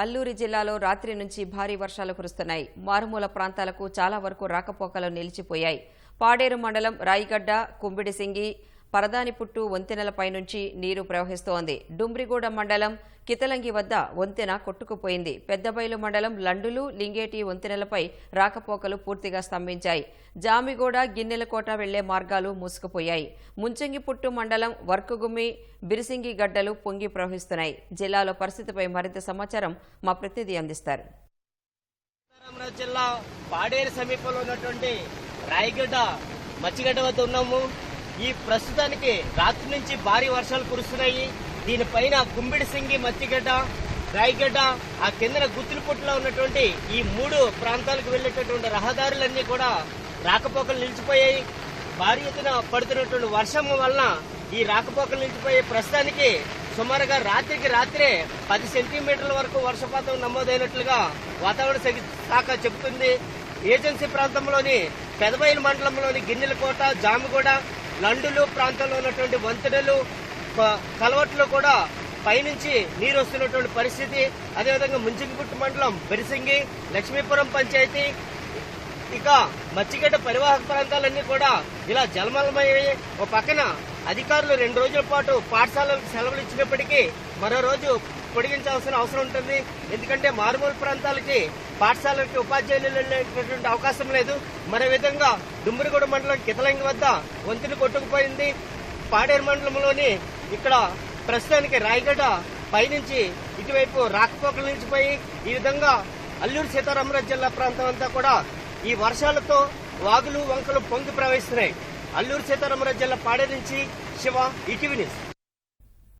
అల్లూరి జిల్లాలో రాత్రి నుంచి భారీ వర్షాలు కురుస్తున్నాయి. మారుమూల ప్రాంతాలకు చాలా వరకు రాకపోకలు నిలిచిపోయాయి. పాడేరు మండలం రాయిగడ్డ, కుంబిడిసింగి, పరదానిపుట్టు వంతెనలపై నుంచి నీరు ప్రవహిస్తోంది. డుమ్రిగూడ మండలం కితలంగి వద్ద వంతెన కొట్టుకుపోయింది. పెద్దబైలు మండలం లండులు, లింగేటి వంతెనలపై రాకపోకలు పూర్తిగా స్తంభించాయి. జామిగూడ, గిన్నెలకోట వెళ్లే మార్గాలు మూసుకుపోయాయి. ముంచంగిపుట్టు మండలం వర్కుగుమ్మి, బిరిసింగి గడ్డలు పొంగి ప్రవహిస్తున్నాయి. జిల్లాలో పరిస్థితిపై మరింత సమాచారం మా ప్రతినిధి అందిస్తారు. జిల్లా పాడేరు సమీపంలో ఉన్నటువంటి రాయిగడ్డ, మచ్చిగడ్డ వద్ద ఉన్నాము. ఈ ప్రస్తుతానికి రాత్రి నుంచి భారీ వర్షాలు కురుస్తున్నాయి. దీనిపైన కుంబిడిసింగి, మచ్చిగడ్డ, రాయిగడ్డ, ఆ కిందన గుత్తులపుట్టులో ఉన్నటువంటి ఈ 3 ప్రాంతాలకు వెళ్లేటటువంటి రహదారులన్నీ కూడా రాకపోకలు నిలిచిపోయాయి. భారీ ఎత్తున పడుతున్నటువంటి వర్షం వలన ఈ రాకపోకలు నిలిచిపోయి ప్రస్తుతానికి సుమారుగా రాత్రికి రాత్రే 10 సెంటీమీటర్ల వరకు వర్షపాతం నమోదైనట్లుగా వాతావరణ శాఖ చెబుతుంది. ఏజెన్సీ ప్రాంతంలోని పెదబైలు మండలంలోని గిన్నెలకోట, జామిగూడ, లండులు ప్రాంతంలో ఉన్నటువంటి వంతెనలు, కలవట్లు కూడా పైనుంచి నీరు వస్తున్నటువంటి పరిస్థితి. అదేవిధంగా ముంచింగిపుట్టు మండలం, బిరిసింగి, లక్ష్మీపురం పంచాయతీ, ఇక మచ్చిగడ్డ పరివాహక ప్రాంతాలన్నీ కూడా ఇలా జలమలమయ్యాయి. ఒక పక్కన అధికారులు 2 రోజుల పాటు పాఠశాలలకు సెలవులు ఇచ్చినప్పటికీ మరో రోజు పొడిగించాల్సిన అవసరం ఉంటుంది. ఎందుకంటే మారుమూల ప్రాంతాలకి పాఠశాలకి ఉపాధ్యాయులు వెళ్ళేటటువంటి అవకాశం లేదు. మరో విధంగా డుమ్రిగూడ మండలం కితలంగి వద్ద వంతెన కొట్టుకుపోయింది. పాడేరు మండలంలోని ఇక్కడ ప్రస్తుతానికి రాయిగడ్డ పైనుంచి ఇటువైపు రాకపోకలు నిలిచిపోయి ఈ విధంగా అల్లూరు సీతారామరాజు జిల్లా ప్రాంతం అంతా కూడా ఈ వర్షాలతో వాగులు, వంకలు పొంగి ప్రవహిస్తున్నాయి. అల్లూరు సీతారామరాజు జిల్లా పాడేరు నుంచి శివ, ఈటీవీ న్యూస్.